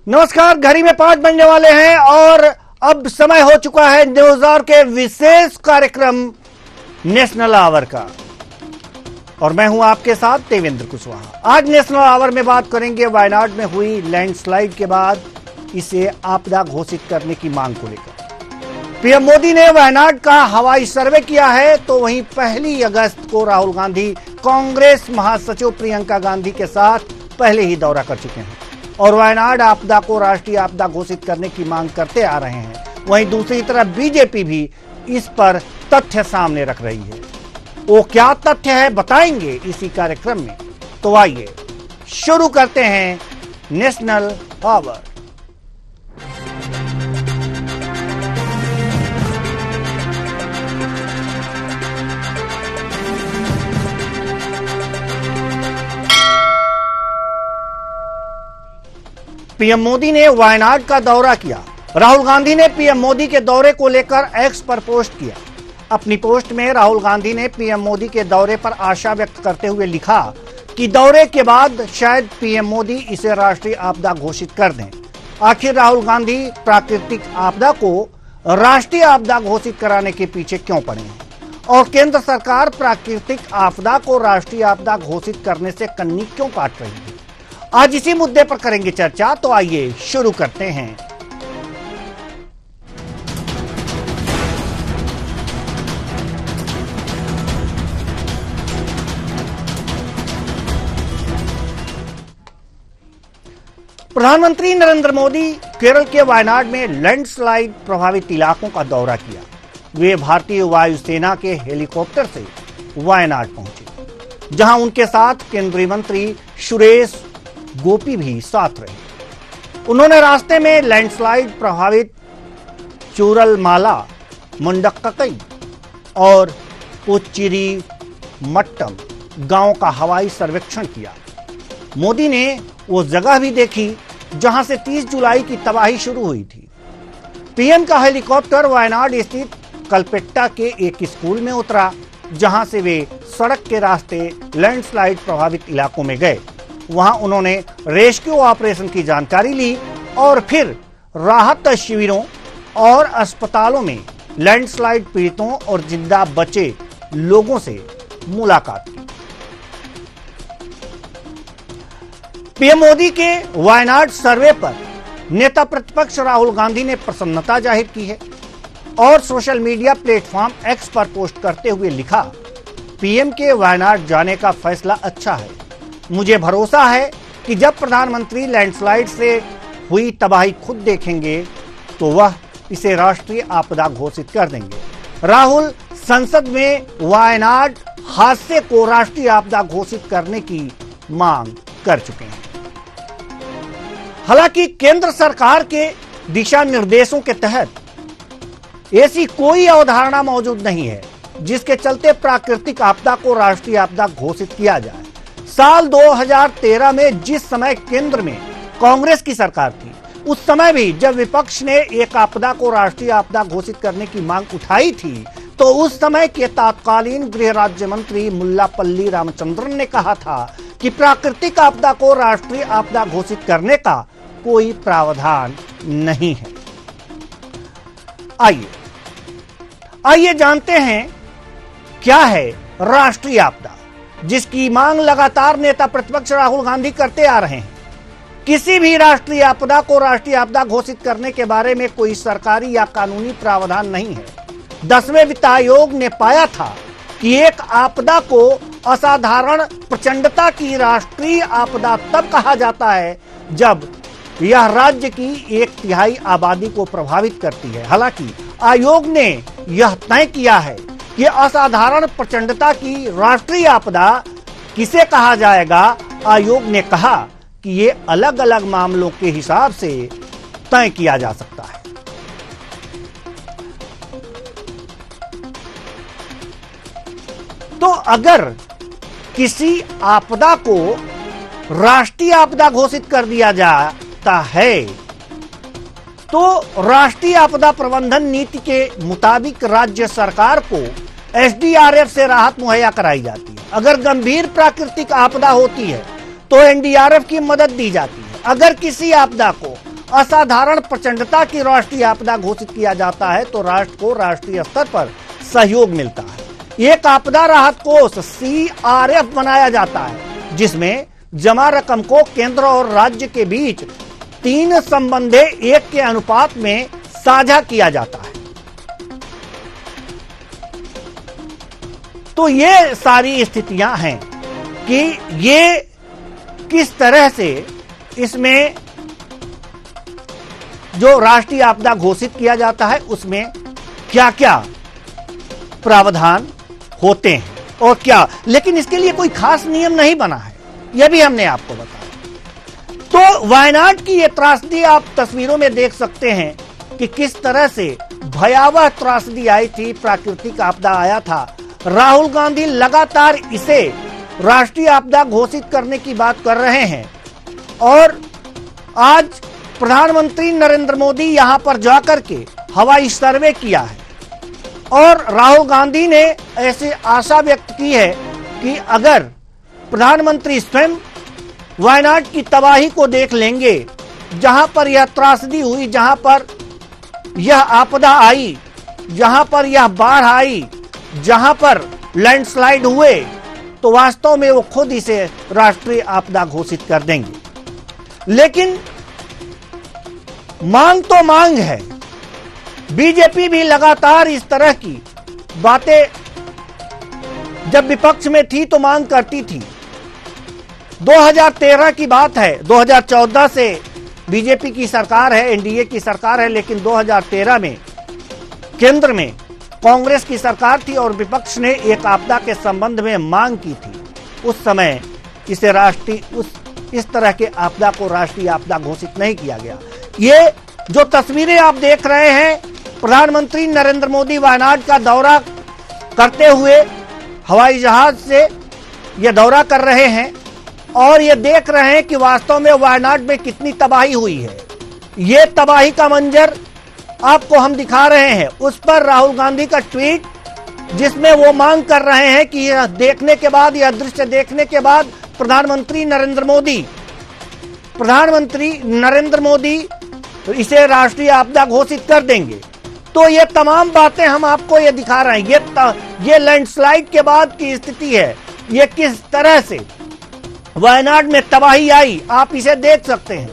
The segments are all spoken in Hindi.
नमस्कार। घड़ी में 5 बजने वाले हैं और अब समय हो चुका है न्यूज आवर के विशेष कार्यक्रम नेशनल आवर का, और मैं हूं आपके साथ देवेंद्र कुशवाहा। आज नेशनल आवर में बात करेंगे वायनाड में हुई लैंडस्लाइड के बाद इसे आपदा घोषित करने की मांग को लेकर। पीएम मोदी ने वायनाड का हवाई सर्वे किया है, तो वहीं 1 अगस्त को राहुल गांधी कांग्रेस महासचिव प्रियंका गांधी के साथ पहले ही दौरा कर चुके हैं और वायनाड आपदा को राष्ट्रीय आपदा घोषित करने की मांग करते आ रहे हैं। वहीं दूसरी तरफ बीजेपी भी इस पर तथ्य सामने रख रही है। वो क्या तथ्य है बताएंगे इसी कार्यक्रम में। तो आइए शुरू करते हैं नेशनल आवर। पीएम मोदी ने वायनाड का दौरा किया। राहुल गांधी ने पीएम मोदी के दौरे को लेकर एक्स पर पोस्ट किया। अपनी पोस्ट में राहुल गांधी ने पीएम मोदी के दौरे पर आशा व्यक्त करते हुए लिखा कि दौरे के बाद शायद पीएम मोदी इसे राष्ट्रीय आपदा घोषित कर दें। आखिर राहुल गांधी प्राकृतिक आपदा को राष्ट्रीय आपदा घोषित कराने के पीछे क्यों पड़े हैं और केंद्र सरकार प्राकृतिक आपदा को राष्ट्रीय आपदा घोषित करने से कन्नी क्यों काट रही है? आज इसी मुद्दे पर करेंगे चर्चा। तो आइए शुरू करते हैं। प्रधानमंत्री नरेंद्र मोदी केरल के वायनाड में लैंडस्लाइड प्रभावित इलाकों का दौरा किया। वे भारतीय वायुसेना के हेलीकॉप्टर से वायनाड पहुंचे, जहां उनके साथ केंद्रीय मंत्री सुरेश गोपी भी साथ रहे। उन्होंने रास्ते में लैंडस्लाइड प्रभावित चूरलमाला, मुंडक्कई और कोच्चिरी मट्टम गांव का हवाई सर्वेक्षण किया। मोदी ने वो जगह भी देखी जहां से 30 जुलाई की तबाही शुरू हुई थी। पीएम का हेलीकॉप्टर वायनाड स्थित कलपेट्टा के एक स्कूल में उतरा, जहां से वे सड़क के रास्ते लैंडस्लाइड प्रभावित इलाकों में गए। वहां उन्होंने रेस्क्यू ऑपरेशन की जानकारी ली और फिर राहत शिविरों और अस्पतालों में लैंडस्लाइड पीड़ितों और जिंदा बचे लोगों से मुलाकात की। पीएम मोदी के वायनाड सर्वे पर नेता प्रतिपक्ष राहुल गांधी ने प्रसन्नता जाहिर की है और सोशल मीडिया प्लेटफॉर्म एक्स पर पोस्ट करते हुए लिखा, पीएम के वायनाड जाने का फैसला अच्छा है। मुझे भरोसा है कि जब प्रधानमंत्री लैंडस्लाइड से हुई तबाही खुद देखेंगे तो वह इसे राष्ट्रीय आपदा घोषित कर देंगे। राहुल संसद में वायनाड हादसे को राष्ट्रीय आपदा घोषित करने की मांग कर चुके हैं। हालांकि केंद्र सरकार के दिशा निर्देशों के तहत ऐसी कोई अवधारणा मौजूद नहीं है जिसके चलते प्राकृतिक आपदा को राष्ट्रीय आपदा घोषित किया जाए। साल 2013 में जिस समय केंद्र में कांग्रेस की सरकार थी, उस समय भी जब विपक्ष ने एक आपदा को राष्ट्रीय आपदा घोषित करने की मांग उठाई थी, तो उस समय के तत्कालीन गृह राज्य मंत्री मुल्लापल्ली रामचंद्रन ने कहा था कि प्राकृतिक आपदा को राष्ट्रीय आपदा घोषित करने का कोई प्रावधान नहीं है। आइए जानते हैं क्या है राष्ट्रीय आपदा, जिसकी मांग लगातार नेता प्रतिपक्ष राहुल गांधी करते आ रहे हैं। किसी भी राष्ट्रीय आपदा को राष्ट्रीय आपदा घोषित करने के बारे में कोई सरकारी या कानूनी प्रावधान नहीं है। 10वें वित्त आयोग ने पाया था कि एक आपदा को असाधारण प्रचंडता की राष्ट्रीय आपदा तब कहा जाता है जब यह राज्य की 1/3 आबादी को प्रभावित करती है। हालांकि आयोग ने यह तय किया है कि असाधारण प्रचंडता की राष्ट्रीय आपदा किसे कहा जाएगा। आयोग ने कहा कि ये अलग अलग मामलों के हिसाब से तय किया जा सकता है। तो अगर किसी आपदा को राष्ट्रीय आपदा घोषित कर दिया जाता है तो राष्ट्रीय आपदा प्रबंधन नीति के मुताबिक राज्य सरकार को एसडीआरएफ से राहत मुहैया कराई जाती है। अगर गंभीर प्राकृतिक आपदा होती है तो एनडीआरएफ की मदद दी जाती है। अगर किसी आपदा को असाधारण प्रचंडता की राष्ट्रीय आपदा घोषित किया जाता है तो राष्ट्र को राष्ट्रीय स्तर पर सहयोग मिलता है। एक आपदा राहत कोष CRF बनाया जाता है जिसमें जमा रकम को केंद्र और राज्य के बीच 3:1 के अनुपात में साझा किया जाता है। तो ये सारी स्थितियां हैं कि ये किस तरह से इसमें जो राष्ट्रीय आपदा घोषित किया जाता है उसमें क्या क्या प्रावधान होते हैं और क्या, लेकिन इसके लिए कोई खास नियम नहीं बना है, यह भी हमने आपको बताया। तो वायनाड की यह त्रासदी आप तस्वीरों में देख सकते हैं कि किस तरह से भयावह त्रासदी आई थी, प्राकृतिक आपदा आया था। राहुल गांधी लगातार इसे राष्ट्रीय आपदा घोषित करने की बात कर रहे हैं और आज प्रधानमंत्री नरेंद्र मोदी यहां पर जाकर के हवाई सर्वे किया है और राहुल गांधी ने ऐसी आशा व्यक्त की है कि अगर प्रधानमंत्री स्वयं वायनाड की तबाही को देख लेंगे, जहां पर यह त्रासदी हुई, जहां पर यह आपदा आई, जहां पर यह बाढ़ आई, जहां पर लैंडस्लाइड हुए, तो वास्तव में वो खुद इसे राष्ट्रीय आपदा घोषित कर देंगे। लेकिन मांग तो मांग है, बीजेपी भी लगातार इस तरह की बातें जब विपक्ष में थी तो मांग करती थी। 2013 की बात है, 2014 से बीजेपी की सरकार है, एनडीए की सरकार है, लेकिन 2013 में केंद्र में कांग्रेस की सरकार थी और विपक्ष ने एक आपदा के संबंध में मांग की थी। उस समय इसे इस तरह के आपदा को राष्ट्रीय आपदा घोषित नहीं किया गया। ये जो तस्वीरें आप देख रहे हैं, प्रधानमंत्री नरेंद्र मोदी वायनाड का दौरा करते हुए हवाई जहाज से यह दौरा कर रहे हैं और ये देख रहे हैं कि वास्तव में वायनाड में कितनी तबाही हुई है। ये तबाही का मंजर आपको हम दिखा रहे हैं। उस पर राहुल गांधी का ट्वीट जिसमें वो मांग कर रहे हैं कि यह देखने के बाद, यह दृश्य देखने के बाद प्रधानमंत्री नरेंद्र मोदी इसे राष्ट्रीय आपदा घोषित कर देंगे। तो ये तमाम बातें हम आपको ये दिखा रहे हैं। ये लैंडस्लाइड के बाद की स्थिति है, ये किस तरह से वायनाड में तबाही आई, आप इसे देख सकते हैं।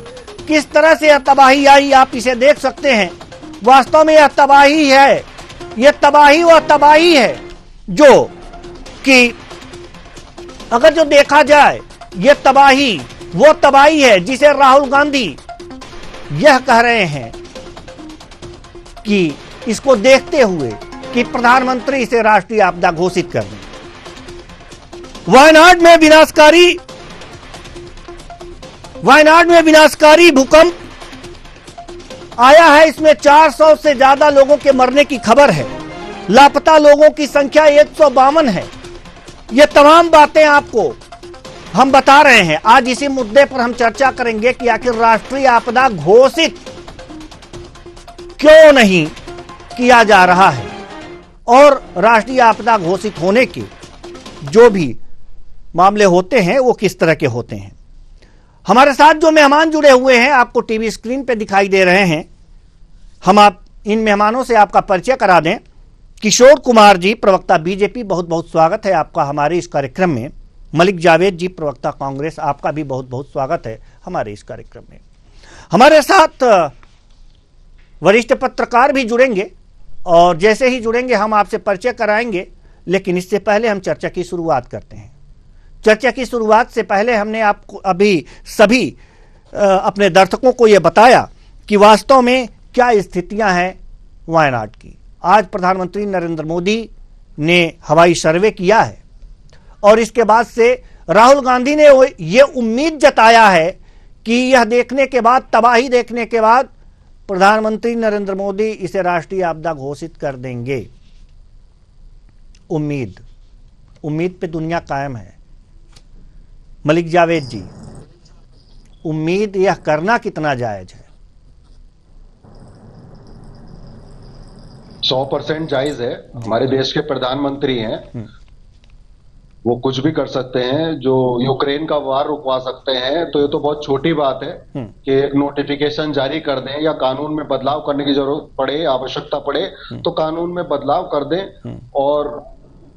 किस तरह से यह तबाही आई, आप इसे देख सकते हैं। वास्तव में यह तबाही है, यह तबाही वह तबाही है जो कि अगर जो देखा जाए, यह तबाही वो तबाही है जिसे राहुल गांधी यह कह रहे हैं कि इसको देखते हुए कि प्रधानमंत्री इसे राष्ट्रीय आपदा घोषित कर दें। वायनाड में विनाशकारी भूकंप आया है। इसमें 400 से ज्यादा लोगों के मरने की खबर है। लापता लोगों की संख्या 152 है। ये तमाम बातें आपको हम बता रहे हैं। आज इसी मुद्दे पर हम चर्चा करेंगे कि आखिर राष्ट्रीय आपदा घोषित क्यों नहीं किया जा रहा है और राष्ट्रीय आपदा घोषित होने के जो भी मामले होते हैं वो किस तरह के होते हैं। हमारे साथ जो मेहमान जुड़े हुए हैं आपको टीवी स्क्रीन पे दिखाई दे रहे हैं। हम इन मेहमानों से आपका परिचय करा दें। किशोर कुमार जी, प्रवक्ता बीजेपी, बहुत बहुत स्वागत है आपका हमारे इस कार्यक्रम में। मलिक जावेद जी, प्रवक्ता कांग्रेस, आपका भी बहुत बहुत स्वागत है हमारे इस कार्यक्रम में। हमारे साथ वरिष्ठ पत्रकार भी जुड़ेंगे और जैसे ही जुड़ेंगे हम आपसे परिचय कराएंगे, लेकिन इससे पहले हम चर्चा की शुरुआत करते हैं। चर्चा की शुरुआत से पहले हमने आपको अभी सभी अपने दर्शकों को यह बताया कि वास्तव में क्या स्थितियां हैं वायनाड की। आज प्रधानमंत्री नरेंद्र मोदी ने हवाई सर्वे किया है और इसके बाद से राहुल गांधी ने यह उम्मीद जताया है कि यह देखने के बाद, तबाही देखने के बाद, प्रधानमंत्री नरेंद्र मोदी इसे राष्ट्रीय आपदा घोषित कर देंगे। उम्मीद पे दुनिया कायम है। मलिक जावेद जी, उम्मीद यह करना कितना जायज है? 100% जायज है। हमारे देश के प्रधानमंत्री हैं वो कुछ भी कर सकते हैं, जो यूक्रेन का वार रुकवा सकते हैं, तो ये तो बहुत छोटी बात है कि एक नोटिफिकेशन जारी कर दें या कानून में बदलाव करने की जरूरत पड़े, आवश्यकता पड़े तो कानून में बदलाव कर दें। और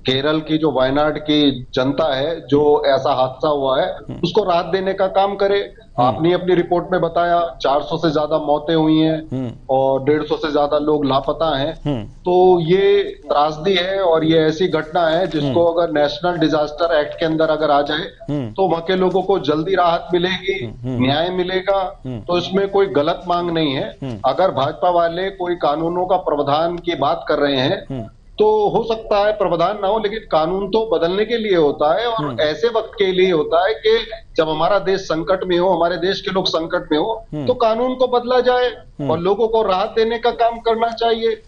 केरल की जो वायनाड की जनता है, जो ऐसा हादसा हुआ है, उसको राहत देने का काम करे। आपने अपनी रिपोर्ट में बताया 400 से ज्यादा मौतें हुई हैं और 150 से ज्यादा लोग लापता हैं। तो ये त्रासदी है और ये ऐसी घटना है जिसको अगर नेशनल डिजास्टर एक्ट के अंदर अगर आ जाए तो वहां के लोगों को जल्दी राहत मिलेगी, न्याय मिलेगा। तो इसमें कोई गलत मांग नहीं है। अगर भाजपा वाले कोई कानूनों का प्रावधान की बात कर रहे हैं तो हो सकता है प्रावधान ना हो, लेकिन कानून तो बदलने के लिए होता है और ऐसे वक्त के लिए होता है कि जब हमारा देश संकट में हो, हमारे देश के लोग संकट में हो, तो कानून को बदला जाए और लोगों को राहत देने का काम करना चाहिए।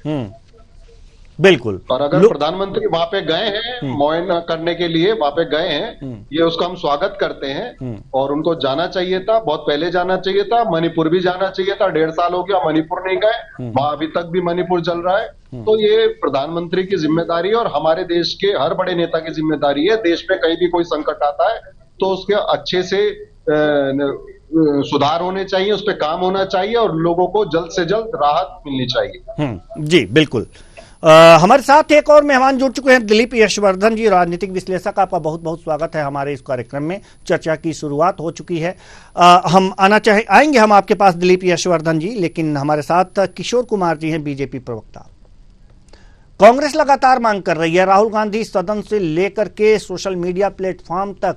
बिल्कुल। और अगर प्रधानमंत्री वहां पे गए हैं मुआयना करने के लिए, वहां पे गए हैं, ये उसका हम स्वागत करते हैं और उनको जाना चाहिए था, बहुत पहले जाना चाहिए था। मणिपुर भी जाना चाहिए था, 1.5 साल हो गया मणिपुर नहीं गए, वहां अभी तक भी मणिपुर चल रहा है। तो ये प्रधानमंत्री की जिम्मेदारी है और हमारे देश के हर बड़े नेता की जिम्मेदारी है। देश में कहीं भी कोई संकट आता है तो उसके अच्छे से सुधार होने चाहिए, उस पर काम होना चाहिए और लोगों को जल्द से जल्द राहत मिलनी चाहिए। जी बिल्कुल। हमारे साथ एक और मेहमान जुड़ चुके हैं, दिलीप यशवर्धन जी, राजनीतिक विश्लेषक। आपका बहुत बहुत स्वागत है हमारे इस कार्यक्रम में। चर्चा की शुरुआत हो चुकी है। हम आएंगे हम आपके पास दिलीप यशवर्धन जी, लेकिन हमारे साथ किशोर कुमार जी हैं, बीजेपी प्रवक्ता। कांग्रेस लगातार मांग कर रही है, राहुल गांधी सदन से लेकर के सोशल मीडिया प्लेटफॉर्म तक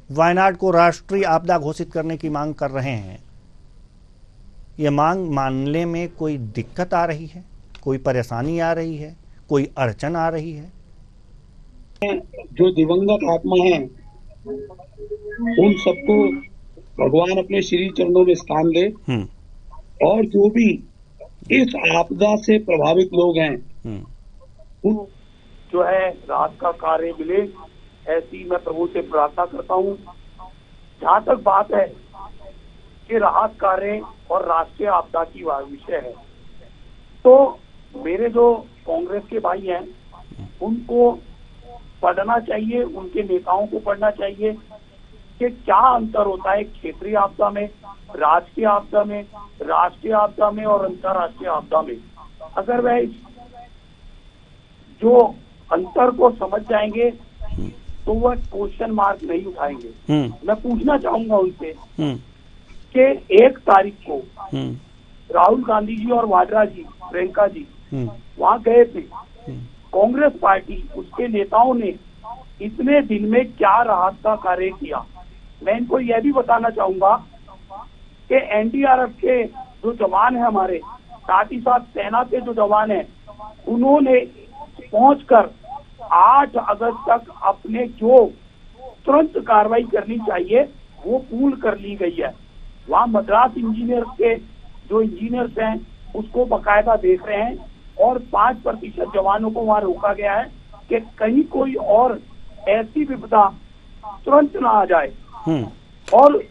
वायनाड को राष्ट्रीय आपदा घोषित करने की मांग कर रहे हैं। यह मांग मानने में कोई दिक्कत आ रही है, कोई परेशानी आ रही है, कोई अड़चन आ रही है? जो दिवंगत आत्मा है उन सबको भगवान अपने श्री चरणों में स्थान दे और जो भी इस आपदा से प्रभावित लोग हैं उन जो है राहत का कार्य मिले, ऐसी मैं प्रभु से प्रार्थना करता हूँ। जहाँ तक बात है कि राहत कार्य और राष्ट्रीय आपदा की विषय है, तो मेरे जो कांग्रेस के भाई हैं उनको पढ़ना चाहिए, उनके नेताओं को पढ़ना चाहिए कि क्या अंतर होता है क्षेत्रीय आपदा में, राजकीय आपदा में, राष्ट्रीय आपदा में और अंतर्राष्ट्रीय आपदा में। अगर वह जो अंतर को समझ जाएंगे तो वह क्वेश्चन मार्क नहीं उठाएंगे। मैं पूछना चाहूंगा उनसे कि 1 तारीख को राहुल गांधी जी और वाड्रा जी, प्रियंका जी वहां गए थे। कांग्रेस पार्टी, उसके नेताओं ने इतने दिन में क्या राहत का कार्य किया? मैं इनको यह भी बताना चाहूंगा कि एनडीआरएफ के जो जवान हैं हमारे, साथ ही साथ सेना के जो जवान हैं, उन्होंने पहुंचकर 8 अगस्त तक अपने जो तुरंत कार्रवाई करनी चाहिए वो पूर्ण कर ली गई है। वहाँ मद्रास इंजीनियर्स के जो इंजीनियर्स हैं उसको बकायदा देख रहे हैं और 5% जवानों को वहाँ रोका गया है कि कहीं कोई और ऐसी विपदा तुरंत ना आ जाए। और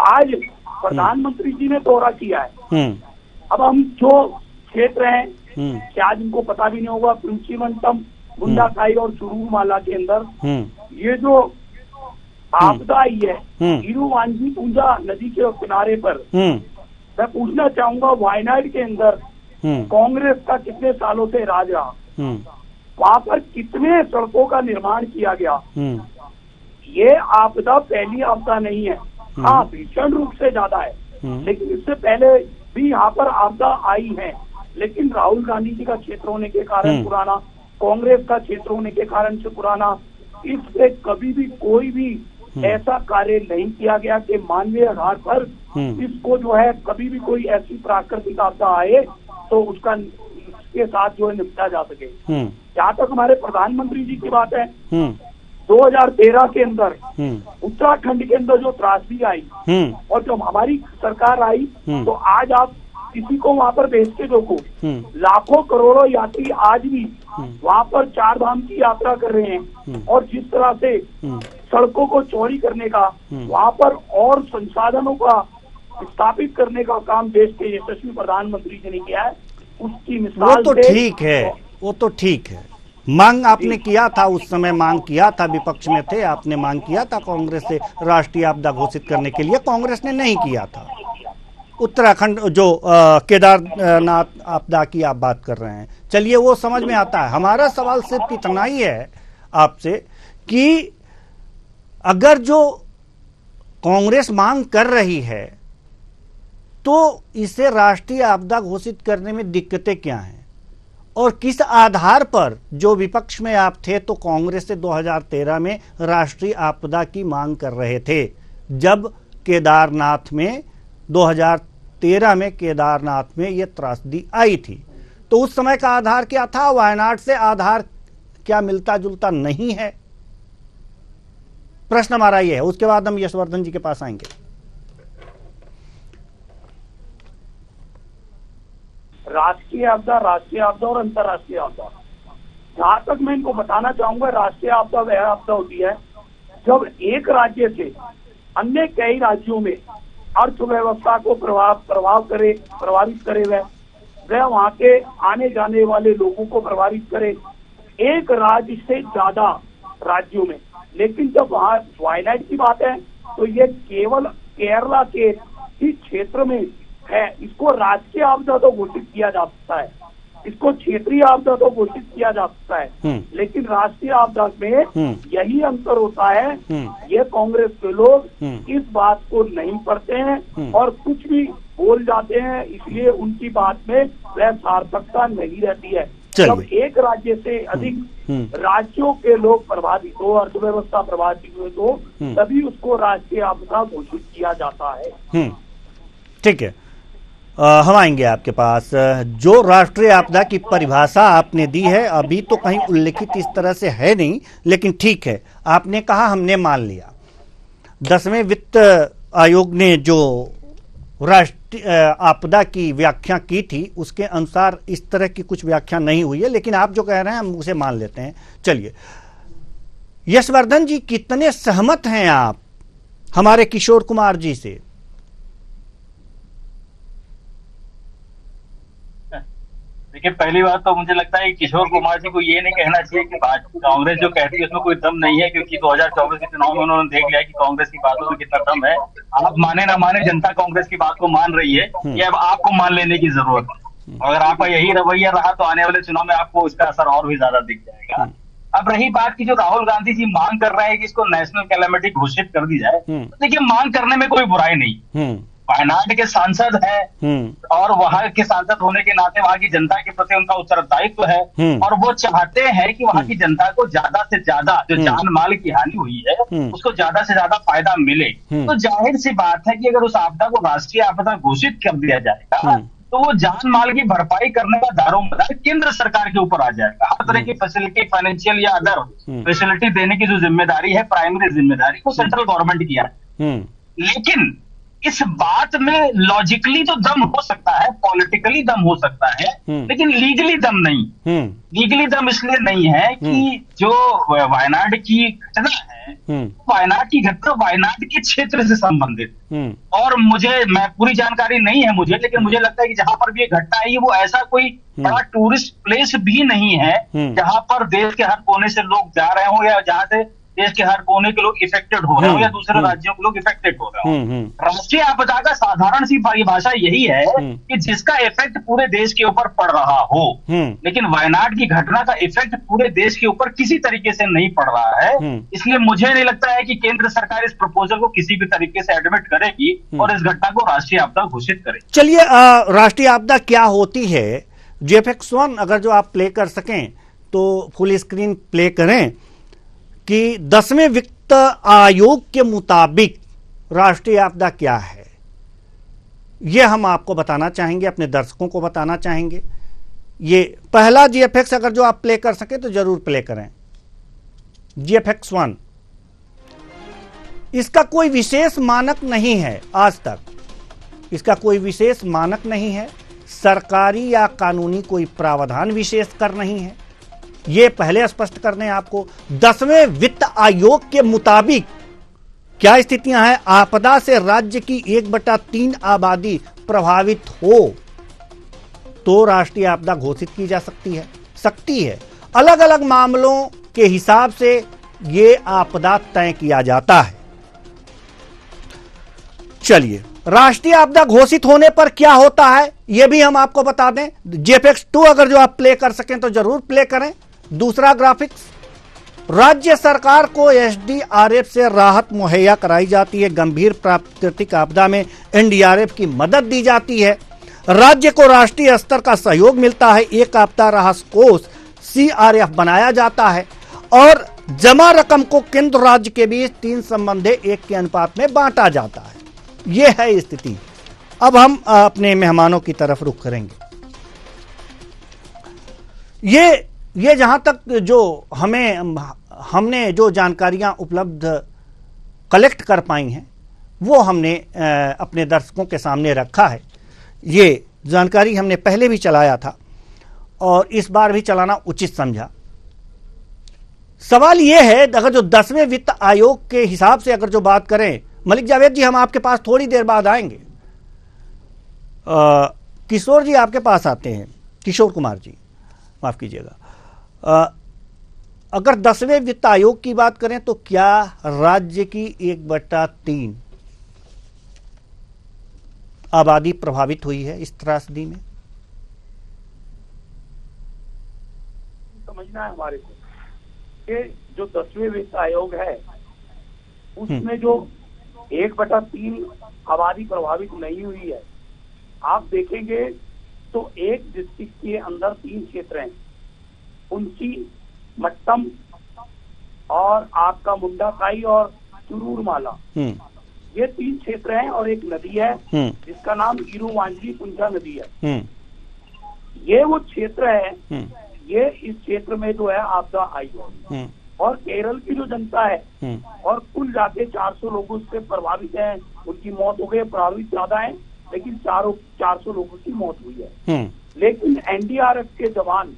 आज प्रधानमंत्री जी ने दौरा किया है। अब हम जो क्षेत्र हैं, क्या आज इनको पता भी नहीं होगा, प्रिंसीवंतम, मुंडाखाई और चुरूमाला के अंदर ये जो आपदा आई है इरुवांजी पूंजा नदी के किनारे पर, मैं पूछना चाहूंगा वायनाड के अंदर कांग्रेस का कितने सालों से राज रहा, वहाँ पर कितने सड़कों का निर्माण किया गया। ये आपदा पहली आपदा नहीं है, हाँ भीषण रूप से ज्यादा है, लेकिन इससे पहले भी यहाँ पर आपदा आई है। लेकिन राहुल गांधी जी का क्षेत्र होने के कारण पुराना, कांग्रेस का क्षेत्र होने के कारण से पुराना, इससे कभी भी कोई भी ऐसा कार्य नहीं किया गया कि मानवीय आधार पर इसको जो है कभी भी कोई ऐसी प्राकृतिक आपदा आए तो उसका के साथ जो है निपटा जा सके। जहाँ तक हमारे प्रधानमंत्री जी की बात है, 2013 के अंदर उत्तराखंड के अंदर जो त्रासदी आई और जब हमारी सरकार आई तो आज आप किसी को वहाँ पर भेज के देखो, लाखों करोड़ों यात्री आज भी वहाँ पर 4 धाम की यात्रा कर रहे हैं। और जिस तरह से सड़कों को चौड़ी करने का, वहाँ पर और संसाधनों का स्थापित करने का काम देश के यशस्वी प्रधानमंत्री जी ने किया है, उसकी मिसाल वो तो ठीक है, वो तो ठीक है, मांग आपने किया था, उस समय मांग किया था, विपक्ष में थे, आपने मांग किया था कांग्रेस से राष्ट्रीय आपदा घोषित करने के लिए, कांग्रेस ने नहीं किया था। उत्तराखंड जो केदारनाथ आपदा की आप बात कर रहे हैं, चलिए वो समझ में आता है। हमारा सवाल सिर्फ इतना ही है आपसे कि अगर जो कांग्रेस मांग कर रही है तो इसे राष्ट्रीय आपदा घोषित करने में दिक्कतें क्या हैं, और किस आधार पर, जो विपक्ष में आप थे तो कांग्रेस से 2013 में राष्ट्रीय आपदा की मांग कर रहे थे, जब केदारनाथ में 2013 में केदारनाथ में यह त्रासदी आई थी, तो उस समय का आधार क्या था? वायनाड से आधार क्या मिलता जुलता नहीं है? प्रश्न हमारा यह है। उसके बाद हम यशवर्धन जी के पास आएंगे। राष्ट्रीय आपदा और अंतर्राष्ट्रीय आपदा, जहां तक मैं इनको बताना चाहूंगा, राष्ट्रीय आपदा वह आपदा होती है जब एक राज्य से अन्य कई राज्यों में अर्थव्यवस्था को प्रभावित करे, वह वहां के आने जाने वाले लोगों को प्रभावित करे, एक राज्य से ज्यादा राज्यों में। लेकिन जब वहां वायनाड की बात है तो ये केवल केरला के ही क्षेत्र में है। इसको राष्ट्रीय आपदा तो घोषित किया जा सकता है, इसको क्षेत्रीय आपदा तो घोषित किया जा सकता है, लेकिन राष्ट्रीय आपदा में यही अंतर होता है। ये कांग्रेस के लोग इस बात को नहीं पढ़ते हैं और कुछ भी बोल जाते हैं, इसलिए उनकी बात में वह सार्थकता नहीं रहती है। जब एक राज्य से अधिक राज्यों के लोग प्रभावित हो, अर्थव्यवस्था प्रभावित हुए, तो तभी उसको राष्ट्रीय आपदा घोषित किया जाता है। ठीक है, हम आएंगे आपके पास। जो राष्ट्रीय आपदा की परिभाषा आपने दी है, अभी तो कहीं उल्लेखित इस तरह से है नहीं, लेकिन ठीक है, आपने कहा, हमने मान लिया। 10वें वित्त आयोग ने जो राष्ट्रीय आपदा की व्याख्या की थी, उसके अनुसार इस तरह की कुछ व्याख्या नहीं हुई है, लेकिन आप जो कह रहे हैं हम उसे मान लेते हैं। चलिए, यशवर्धन जी, कितने सहमत हैं आप हमारे किशोर कुमार जी से? देखिए, पहली बात तो मुझे लगता है कि किशोर कुमार जी को ये नहीं कहना चाहिए कि कांग्रेस जो कहती है उसमें कोई दम नहीं है, क्योंकि 2024 के चुनाव में उन्होंने देख लिया कि कांग्रेस की बातों में कितना दम है। आप माने ना माने, जनता कांग्रेस की बात को मान रही है, ये अब आपको मान लेने की जरूरत है। अगर आपका यही रवैया रहा तो आने वाले चुनाव में आपको इसका असर और भी ज्यादा दिख जाएगा। अब रही बात की जो राहुल गांधी जी मांग कर रहे हैं कि इसको नेशनल कैलेमिटी घोषित कर दी जाए, तो देखिए, मांग करने में कोई बुराई नहीं। वायनाड के सांसद हैं और वहां के सांसद होने के नाते वहां की जनता के प्रति उनका उत्तरदायित्व है, और वो चाहते हैं कि वहां की जनता को ज्यादा से ज्यादा जो जान माल की हानि हुई है उसको ज्यादा से ज्यादा फायदा मिले। तो जाहिर सी बात है कि अगर उस आपदा को राष्ट्रीय आपदा घोषित कर दिया जाएगा तो वो जान माल की भरपाई करने का दारोमदार केंद्र सरकार के ऊपर आ जाएगा। हर तरह की फैसिलिटी, फाइनेंशियल या अदर फैसिलिटी देने की जो जिम्मेदारी है, प्राइमरी जिम्मेदारी, वो सेंट्रल गवर्नमेंट की है। लेकिन इस बात में लॉजिकली तो दम हो सकता है, पॉलिटिकली दम हो सकता है, लेकिन लीगली दम नहीं। लीगली दम इसलिए नहीं है कि जो वायनाड की घटना है, वायनाड की घटना वायनाड के क्षेत्र से संबंधित, और मैं पूरी जानकारी नहीं है मुझे, लेकिन मुझे लगता है कि जहां पर भी ये घटना आई है वो ऐसा कोई बड़ा टूरिस्ट प्लेस भी नहीं है जहां पर देश के हर कोने से लोग जा रहे हो, या जहां से देश के हर कोने के लोग इफेक्टेड हो रहे हो, या दूसरे राज्यों के लोग इफेक्टेड हो रहे हो। राष्ट्रीय आपदा का साधारण सी परिभाषा यही है कि जिसका इफेक्ट पूरे देश के ऊपर पड़ रहा हो। लेकिन वायनाड की घटना का इफेक्ट पूरे देश के ऊपर किसी तरीके से नहीं पड़ रहा है, इसलिए मुझे नहीं लगता है कि केंद्र सरकार इस प्रपोजल को किसी भी तरीके से एडमिट करेगी और इस घटना को राष्ट्रीय आपदा घोषित करेगी। चलिए, राष्ट्रीय आपदा क्या होती है, JFX1 अगर जो आप प्ले कर सकें तो फुल स्क्रीन प्ले करें, कि 10वें वित्त आयोग के मुताबिक राष्ट्रीय आपदा क्या है, यह हम आपको बताना चाहेंगे, अपने दर्शकों को बताना चाहेंगे। ये पहला JFX अगर जो आप प्ले कर सके तो जरूर प्ले करें, JFX1। इसका कोई विशेष मानक नहीं है, आज तक इसका कोई विशेष मानक नहीं है, सरकारी या कानूनी कोई प्रावधान विशेष कर नहीं है, ये पहले स्पष्ट कर दें आपको। 10वें वित्त आयोग के मुताबिक क्या स्थितियां हैं, आपदा से राज्य की 1/3 आबादी प्रभावित हो तो राष्ट्रीय आपदा घोषित की जा सकती है। अलग अलग मामलों के हिसाब से ये आपदा तय किया जाता है। चलिए, राष्ट्रीय आपदा घोषित होने पर क्या होता है यह भी हम आपको बता दें। जेपेक्स 2 अगर जो आप प्ले कर सकें तो जरूर प्ले करें। दूसरा ग्राफिक्स, राज्य सरकार को एसडीआरएफ से राहत मुहैया कराई जाती है। गंभीर प्राकृतिक आपदा में एनडीआरएफ की मदद दी जाती है। राज्य को राष्ट्रीय स्तर का सहयोग मिलता है। एक आपदा राहत कोष सीआरएफ बनाया जाता है और जमा रकम को केंद्र राज्य के बीच 3:1 के अनुपात में बांटा जाता है। यह है स्थिति। अब हम अपने मेहमानों की तरफ रुख करेंगे। ये जहां तक जो हमने जो जानकारियां उपलब्ध कलेक्ट कर पाई हैं वो हमने अपने दर्शकों के सामने रखा है। ये जानकारी हमने पहले भी चलाया था और इस बार भी चलाना उचित समझा। सवाल यह है, अगर जो 10वें वित्त आयोग के हिसाब से अगर जो बात करें, मलिक जावेद जी हम आपके पास थोड़ी देर बाद आएंगे। किशोर जी आपके पास आते हैं, किशोर कुमार जी माफ कीजिएगा। अगर 10वें वित्त आयोग की बात करें तो क्या राज्य की 1/3 आबादी प्रभावित हुई है इस त्रासदी में? समझना है हमारे को कि जो 10वें वित्त आयोग है उसमें जो 1/3 आबादी प्रभावित नहीं हुई है। आप देखेंगे तो एक डिस्ट्रिक्ट के अंदर 3 क्षेत्र हैं, उनकी मट्टम और आपका मुंडाकाई और चुरूरमाला। ये 3 क्षेत्र हैं और एक नदी है जिसका नाम ईरूवांजी पुंजा नदी है। ये वो क्षेत्र है, ये इस क्षेत्र में जो है आपदा आई है और केरल की जो जनता है और कुल जाके 400 लोगों से प्रभावित हैं, उनकी मौत हो गई। प्रभावित ज्यादा है लेकिन 400 लोगों की मौत हुई है। लेकिन एनडीआरएफ के जवान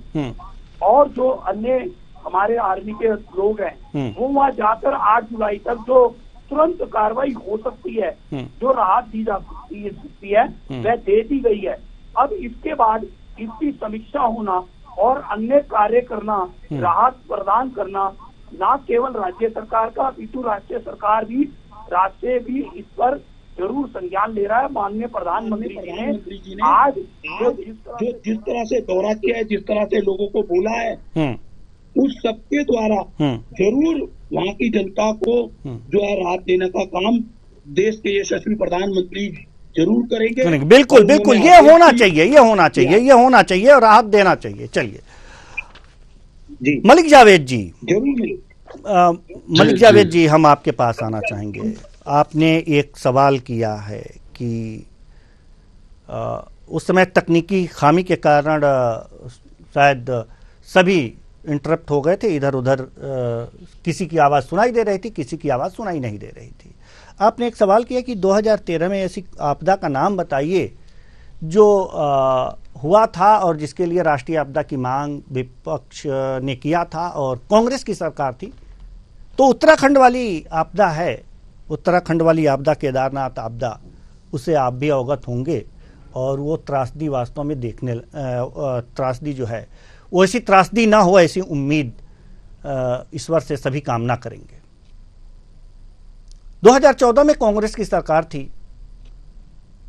और जो अन्य हमारे आर्मी के लोग हैं वो वहाँ जाकर 8 जुलाई तक जो तुरंत कार्रवाई हो सकती है, जो राहत दी जा सकती है वह दे दी गई है। अब इसके बाद इसकी समीक्षा होना और अन्य कार्य करना, राहत प्रदान करना, न केवल राज्य सरकार का अपितु राष्ट्रीय सरकार भी इस पर जरूर संज्ञान ले रहा है। माननीय प्रधानमंत्री जी ने आज जिस तरह से दौरा किया है, जिस तरह से लोगों को बोला है, उस सबके द्वारा जरूर वहाँ की जनता को जो है राहत देने का काम देश के यशस्वी प्रधानमंत्री जरूर करेंगे। बिल्कुल बिल्कुल, ये होना चाहिए और राहत देना चाहिए। चलिए जी, मलिक जावेद जी, जरूर मलिक जावेद जी हम आपके पास आना चाहेंगे। आपने एक सवाल किया है कि उस समय तकनीकी खामी के कारण शायद सभी इंटरप्ट हो गए थे, इधर उधर किसी की आवाज़ सुनाई दे रही थी, किसी की आवाज़ सुनाई नहीं दे रही थी। आपने एक सवाल किया कि 2013 में ऐसी आपदा का नाम बताइए जो हुआ था और जिसके लिए राष्ट्रीय आपदा की मांग विपक्ष ने किया था और कांग्रेस की सरकार थी। तो उत्तराखंड वाली आपदा है, उत्तराखंड वाली आपदा, केदारनाथ आपदा, उससे आप भी अवगत होंगे और वो त्रासदी वास्तव में त्रासदी जो है वो ऐसी त्रासदी ना हो, ऐसी उम्मीद ईश्वर से सभी कामना करेंगे। 2014 में कांग्रेस की सरकार थी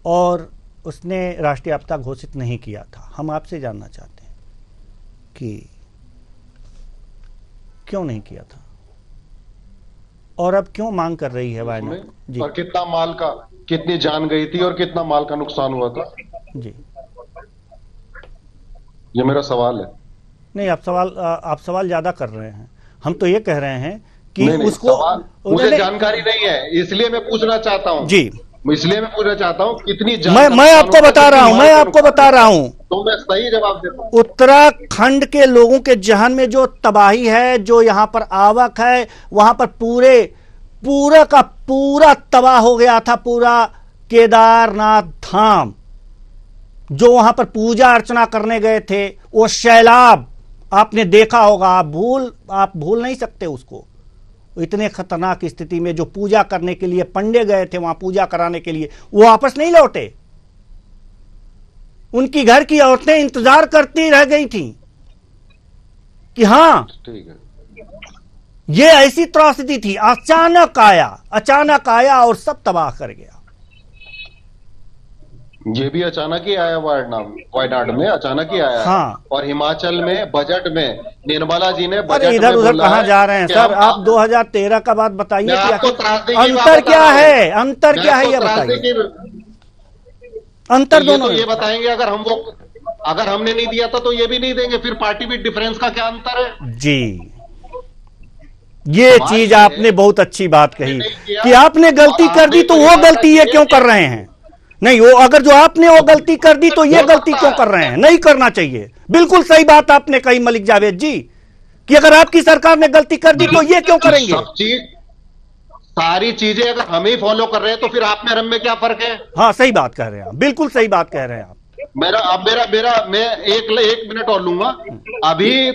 और उसने राष्ट्रीय आपदा घोषित नहीं किया था। हम आपसे जानना चाहते हैं कि क्यों नहीं किया था और अब क्यों मांग कर रही है वायनाड जी? और कितना माल का, कितनी जान गई थी और कितना माल का नुकसान हुआ था जी? ये मेरा सवाल है। नहीं, आप सवाल ज्यादा कर रहे हैं। हम तो ये कह रहे हैं कि नहीं, उसको मुझे जानकारी नहीं है, इसलिए मैं पूछना चाहता हूँ जी, इसलिए मैं पूछना चाहता हूँ कितनी मैं आपको बता रहा हूँ तो मैं सही जवाब देता हूँ। उत्तराखंड के लोगों के जहन में जो तबाही है, जो यहाँ पर आवक है, वहां पर पूरा का पूरा तबाह हो गया था। पूरा केदारनाथ धाम जो वहां पर पूजा अर्चना करने गए थे, वो सैलाब आपने देखा होगा, आप भूल नहीं सकते उसको। इतने खतरनाक स्थिति में जो पूजा करने के लिए पंडे गए थे वहां पूजा कराने के लिए, वो वापस नहीं लौटे। उनकी घर की औरतें इंतजार करती रह गई थीं कि हाँ ठीक है, ये ऐसी त्रासदी थी, अचानक आया और सब तबाह कर गया। ये भी अचानक ही आया वायनाड में अचानक ही आया। हाँ। और हिमाचल में बजट में निर्मला जी ने अरे बजट इधर में उधर बोला कहां जा रहे हैं कि सर? हम- आप 2013 का बात बताइए मैं कि आपको आखिर त्रासदी की बात अंतर बता क्या रहा हूं। है, अंतर मैं क्या है आपको ये त्रासदी बताइए, की- अंतर तो ये दोनों तो ये में। बताएंगे अगर हमने नहीं दिया था तो ये भी नहीं देंगे, फिर पार्टी भी डिफरेंस का क्या अंतर है? जी, ये सवाल चीज ये आपने है, बहुत अच्छी बात कही नहीं किया, कि आपने गलती और कर दी आपने तो ये वो बात गलती ये की क्यों है कर कि- रहे हैं? नहीं, वो अगर जो आपने वो गलती कर दी तो ये हो गलती सकता क्यों है। कर रहे हैं? नहीं करना चाहिए। बिल्कुल सही बात आपने कही मलिक जावेद जी, कि अगर आपकी सरकार ने गलती कर दी तो ये क्यों करेंगे? सब चीज सारी चीजें अगर हम ही फॉलो कर रहे हैं तो फिर आप में और हम में क्या फर्क है? हाँ, सही बात कह रहे हैं आप, बिल्कुल सही बात कह रहे हैं आप। मैं एक मिनट और लूंगा। अभी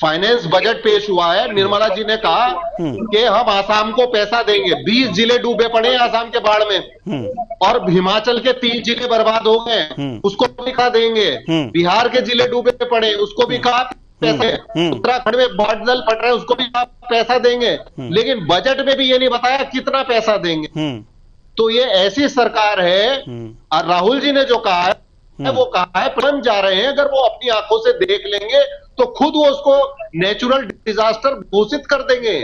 फाइनेंस बजट पेश हुआ है, निर्मला जी ने कहा कि हम आसाम को पैसा देंगे। 20 जिले डूबे पड़े हैं आसाम के बाढ़ में, और हिमाचल के 3 जिले बर्बाद हो गए, उसको भी कहा देंगे। बिहार के जिले डूबे पड़े, उसको भी कहा पैसे। उत्तराखंड में बाढ़ जल फट रहे हैं, उसको भी कहा पैसा देंगे। लेकिन बजट में भी ये नहीं बताया कितना पैसा देंगे। तो ये ऐसी सरकार है। और राहुल जी ने जो कहा है वो कहा है बन जा रहे हैं, अगर वो अपनी आंखों से देख लेंगे तो खुद वो उसको नेचुरल डिजास्टर घोषित कर देंगे,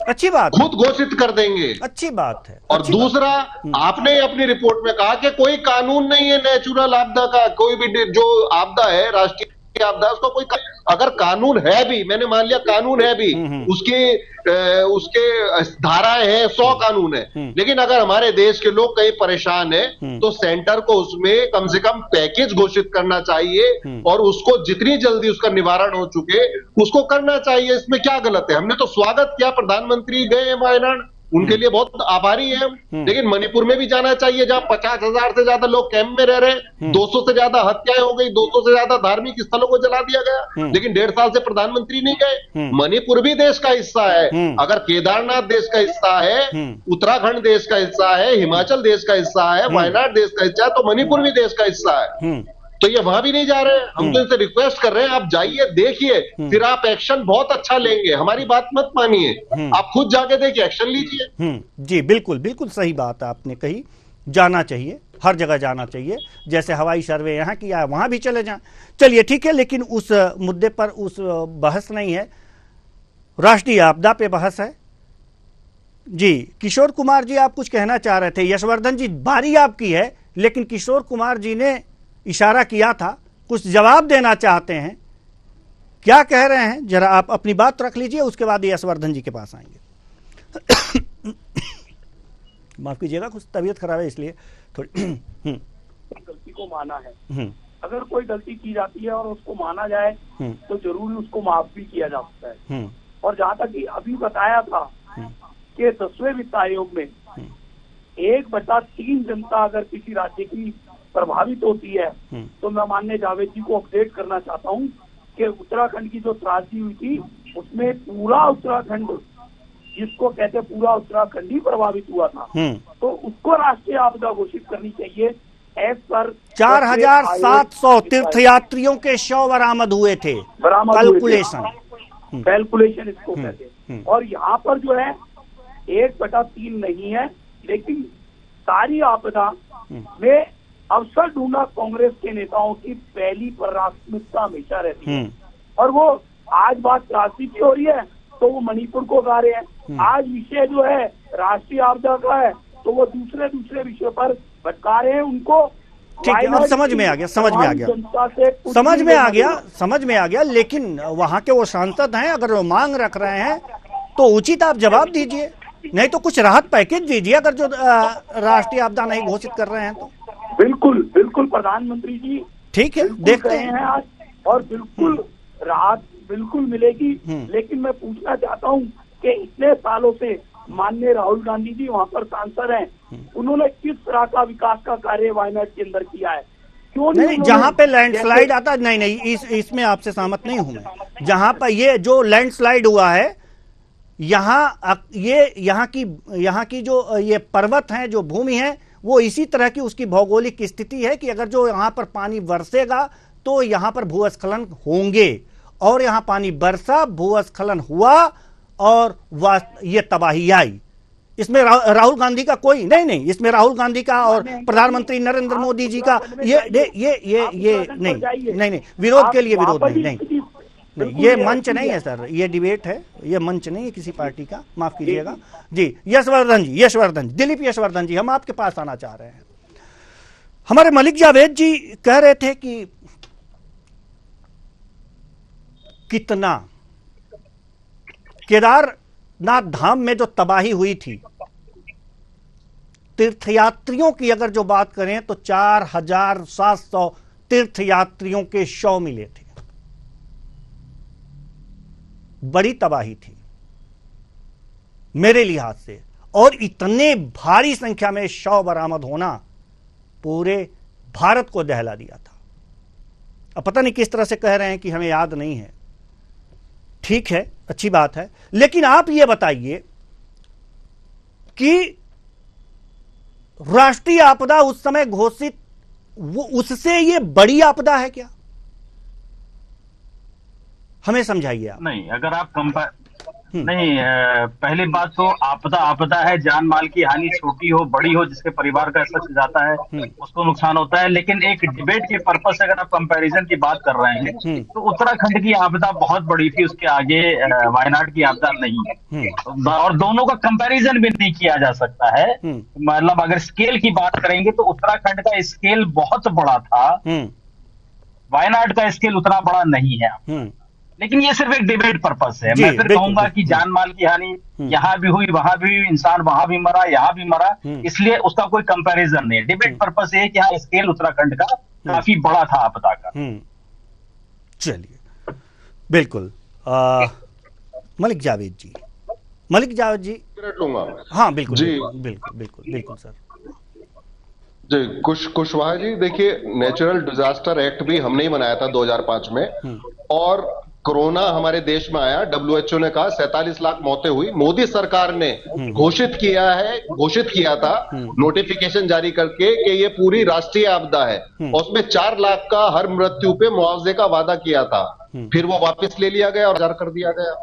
अच्छी बात, खुद घोषित कर देंगे। अच्छी बात है। और दूसरा, आपने अपनी रिपोर्ट में कहा कि कोई कानून नहीं है नेचुरल आपदा का, कोई भी जो आपदा है राष्ट्रीय आपदा, उसका कोई अगर कानून है भी, मैंने मान लिया कानून है भी, उसके धाराएं हैं, 100 कानून है, लेकिन अगर हमारे देश के लोग कहीं परेशान है तो सेंटर को उसमें कम से कम पैकेज घोषित करना चाहिए, और उसको जितनी जल्दी उसका निवारण हो चुके उसको करना चाहिए। इसमें क्या गलत है? हमने तो स्वागत किया, प्रधानमंत्री गए हैं वायनाड, उनके लिए बहुत आभारी है हम। लेकिन मणिपुर में भी जाना चाहिए, जहां 50,000 से ज्यादा लोग कैंप में रह रहे हैं, 200 से ज्यादा हत्याएं हो गई, 200 से ज्यादा धार्मिक स्थलों को जला दिया गया, लेकिन 1.5 साल से प्रधानमंत्री नहीं गए। मणिपुर भी देश का हिस्सा है। अगर केदारनाथ देश का हिस्सा है, उत्तराखंड देश का हिस्सा है, हिमाचल देश का हिस्सा है, वायनाड देश का हिस्सा है, तो मणिपुर भी देश का हिस्सा है। तो ये वहां भी नहीं जा रहे हैं। हम तो इनसे रिक्वेस्ट कर रहे हैं, आप जाइए, देखिए, फिर आप एक्शन बहुत अच्छा लेंगे। हमारी बात मत मानिए, आप खुद जाके देखिए, एक्शन लीजिए। जी, बिल्कुल बिल्कुल सही बात आपने कही। जाना चाहिए, हर जगह जाना चाहिए, जैसे हवाई सर्वे यहाँ किया है वहां भी चले जाएं। चलिए ठीक है, लेकिन उस मुद्दे पर उस बहस नहीं है, राष्ट्रीय आपदा पे बहस है। जी, किशोर कुमार जी आप कुछ कहना चाह रहे थे। यशवर्धन जी, बारी आपकी है, लेकिन किशोर कुमार जी ने इशारा किया था, कुछ जवाब देना चाहते हैं, क्या कह रहे हैं? जरा आप अपनी बात रख लीजिए, उसके बाद यशवर्धन जी के पास आएंगे। माफ कीजिएगा, कुछ तबीयत खराब है इसलिए थोड़ी। गलती को माना है, अगर कोई गलती की जाती है और उसको माना जाए तो जरूर उसको माफ भी किया जा सकता है। और जहाँ तक कि अभी बताया था कि 10वें वित्त आयोग में 1/3 जनता अगर किसी राज्य की प्रभावित होती है, तो मैं माननीय जावेद जी को अपडेट करना चाहता हूँ कि उत्तराखंड की जो त्रासदी हुई थी उसमें पूरा उत्तराखंड, जिसको कहते हैं पूरा उत्तराखंड ही प्रभावित हुआ था, तो उसको राष्ट्रीय आपदा घोषित करनी चाहिए। एज पर 4,700 तीर्थयात्रियों के शव बरामद हुए थे, कैलकुलेशन इसको कहते हैं। और यहाँ पर जो है 1/3 नहीं है, लेकिन सारी आपदा में अवसर ढूंढना कांग्रेस के नेताओं की पहली प्राथमिकता हमेशा रहती है। और वो आज बात त्रासदी की हो रही है तो वो मणिपुर को गा रहे हैं, आज विषय जो है राष्ट्रीय आपदा का है तो वो दूसरे विषय पर भटका रहे हैं उनको। ठीक है, अब समझ में आ गया, समझ में आ गया। लेकिन वहां के वो सांसद हैं, अगर वो मांग रख रहे हैं तो उचित आप जवाब दीजिए, नहीं तो कुछ राहत पैकेज दीजिए अगर जो राष्ट्रीय आपदा नहीं घोषित कर रहे हैं तो। बिल्कुल प्रधानमंत्री जी, ठीक है, देखते हैं आज, और बिल्कुल राहत बिल्कुल मिलेगी। लेकिन मैं पूछना चाहता हूँ कि इतने सालों से माननीय राहुल गांधी जी वहाँ पर सांसद हैं, उन्होंने किस तरह का विकास का कार्य वायनाड के अंदर किया है? क्यों नहीं? जहाँ पे लैंडस्लाइड आता, नहीं, इसमें आपसे सहमत नहीं हूं मैं। जहाँ पर ये जो लैंडस्लाइड हुआ है, यहाँ की जो ये पर्वत हैं, जो भूमि है, वो इसी तरह की उसकी भौगोलिक स्थिति है कि अगर जो यहाँ पर पानी बरसेगा तो यहाँ पर भूस्खलन होंगे। और यहां पानी बरसा, भूस्खलन हुआ और ये तबाही आई। इसमें राहुल गांधी का कोई नहीं, इसमें राहुल गांधी का और प्रधानमंत्री नरेंद्र मोदी जी का ये नहीं, विरोध के लिए विरोध नहीं, ये मंच नहीं है सर, ये डिबेट है, ये मंच नहीं है किसी पार्टी का, माफ कीजिएगा जी। यशवर्धन जी, दिलीप यशवर्धन जी, हम आपके पास आना चाह रहे हैं। हमारे मलिक जावेद जी कह रहे थे कि कितना केदारनाथ धाम में जो तबाही हुई थी, तीर्थयात्रियों की अगर जो बात करें तो 4700 तीर्थयात्रियों के शव मिले थे। बड़ी तबाही थी मेरे लिहाज से, और इतने भारी संख्या में शव बरामद होना पूरे भारत को दहला दिया था। अब पता नहीं किस तरह से कह रहे हैं कि हमें याद नहीं है, ठीक है, अच्छी बात है, लेकिन आप ये बताइए कि राष्ट्रीय आपदा उस समय घोषित, वो उससे ये बड़ी आपदा है क्या? हमें समझाइए आप। नहीं, अगर आप नहीं, पहली बात तो आपदा है, जान माल की हानि छोटी हो बड़ी हो, जिसके परिवार का सच जाता है उसको नुकसान होता है। लेकिन एक डिबेट के पर्पस से अगर आप कंपैरिजन की बात कर रहे हैं तो उत्तराखंड की आपदा बहुत बड़ी थी, उसके आगे वायनाड की आपदा नहीं है, और दोनों का कंपैरिजन भी नहीं किया जा सकता है। मतलब अगर स्केल की बात करेंगे तो उत्तराखंड का स्केल बहुत बड़ा था, वायनाड का स्केल उतना बड़ा नहीं है। लेकिन ये सिर्फ एक डिबेट पर्पस है। मैं फिर कहूंगा कि जान माल की हानि यहाँ भी हुई, वहां भी हुई, इंसान वहां भी मरा, यहाँ भी मरा, इसलिए उसका कोई कंपैरिजन नहीं है। डिबेट पर्पस ये है कि हाँ, स्केल उत्तराखंड का काफी बड़ा था आपदा का। चलिए, बिल्कुल। मलिक जावेद जी हाँ, बिल्कुल जी, बिल्कुल सर जी। कुशवाहा जी, देखिए, नेचुरल डिजास्टर एक्ट भी हमने ही बनाया था 2005 में, और कोरोना हमारे देश में आया, WHO ने कहा 47 लाख मौतें हुई, मोदी सरकार ने घोषित किया था नोटिफिकेशन जारी करके कि ये पूरी राष्ट्रीय आपदा है, और उसमें 4 लाख का हर मृत्यु पे मुआवजे का वादा किया था। फिर वो वापस ले लिया गया और जारी कर दिया गया।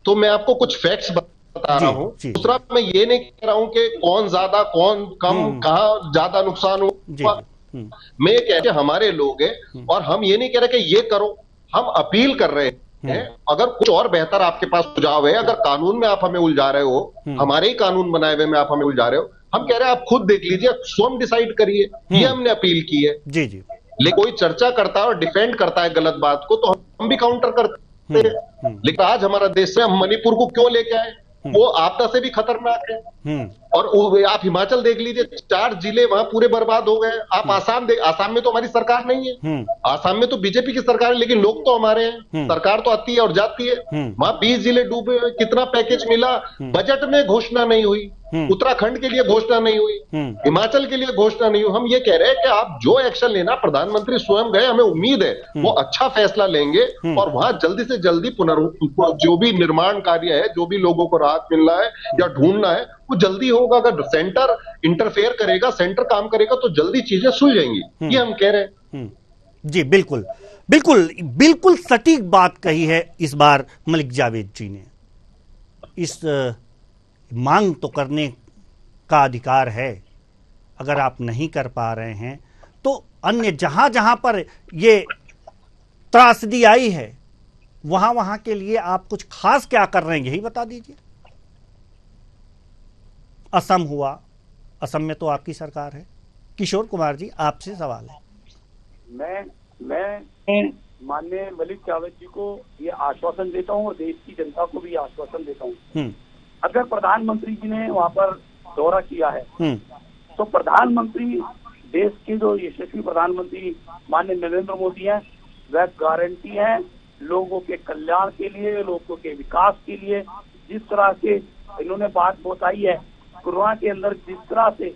तो मैं आपको कुछ फैक्ट्स बता रहा हूं। दूसरा, मैं ये नहीं कह रहा हूं कि कौन ज्यादा कौन कम, कहां ज्यादा नुकसान हुआ। मैं ये कह रहा हूं हमारे लोग हैं, और हम ये नहीं कह रहे कि ये करो, हम अपील कर रहे हैं। अगर कुछ और बेहतर आपके पास सुझाव है, अगर कानून में आप हमें उलझा रहे हो, हमारे ही कानून बनाए हुए में आप हमें उलझा रहे हो, हम कह रहे हैं आप खुद देख लीजिए, स्वयं डिसाइड करिए। ये हमने अपील की है। जी। लेकिन कोई चर्चा करता है और डिफेंड करता है गलत बात को, तो हम भी काउंटर करते हैं। लेकिन आज हमारा देश से हम मणिपुर को क्यों लेके आए? वो आपदा से भी खतरनाक है। और आप हिमाचल देख लीजिए, 4 जिले वहां पूरे बर्बाद हो गए। आप आसाम में तो हमारी सरकार नहीं है, आसाम में तो बीजेपी की सरकार है, लेकिन लोग तो हमारे हैं। सरकार तो आती है और जाती है। वहां 20 जिले डूबे हुए, कितना पैकेज मिला, बजट में घोषणा नहीं हुई, उत्तराखंड के लिए घोषणा नहीं हुई, हिमाचल के लिए घोषणा नहीं हुई। हम ये कह रहे हैं कि आप जो एक्शन लेना, प्रधानमंत्री स्वयं गए, हमें उम्मीद है वो अच्छा फैसला लेंगे, और वहां जल्दी से जल्दी जो भी निर्माण कार्य है, जो भी लोगों को राहत मिलना है या ढूंढना है, वो जल्दी होगा। अगर सेंटर इंटरफेयर करेगा, सेंटर काम करेगा, तो जल्दी चीजें सुलझेंगी। ये हम कह रहे हैं। जी, बिल्कुल सटीक बात कही है इस बार मलिक जावेद जी ने। इस मांग तो करने का अधिकार है, अगर आप नहीं कर पा रहे हैं तो अन्य जहां जहां पर ये त्रासदी आई है, वहां के लिए आप कुछ खास क्या कर रहे हैं, यही बता दीजिए। असम हुआ, असम में तो आपकी सरकार है। किशोर कुमार जी, आपसे सवाल है। मैं माननीय मलिक जावेद जी को ये आश्वासन देता हूँ और देश की जनता को भी आश्वासन देता हूँ, अगर प्रधानमंत्री जी ने वहाँ पर दौरा किया है तो प्रधानमंत्री, देश के जो यशस्वी प्रधानमंत्री माननीय नरेंद्र मोदी हैं, वह गारंटी है लोगों के कल्याण के लिए, लोगों के विकास के लिए। जिस तरह से इन्होंने बात बताई है, कोरोना के अंदर जिस तरह से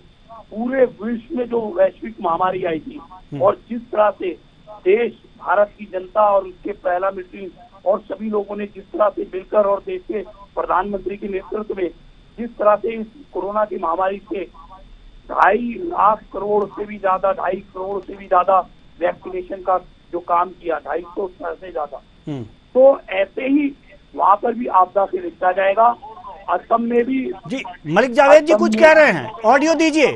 पूरे विश्व में जो वैश्विक महामारी आई थी, और जिस तरह से देश, भारत की जनता और उसके पहला मिनिस्ट्री और सभी लोगों ने जिस तरह से मिलकर, और देश के प्रधानमंत्री के नेतृत्व में जिस तरह से इस कोरोना की महामारी से 2.5 लाख करोड़ से भी ज्यादा, 2.5 करोड़ से भी ज्यादा वैक्सीनेशन का जो काम किया 250 से ज्यादा, तो ऐसे ही वहाँ पर भी आपदा से निपटा जाएगा। असम में भी जी मलिक जावेद जी कुछ कह रहे हैं, ऑडियो दीजिए।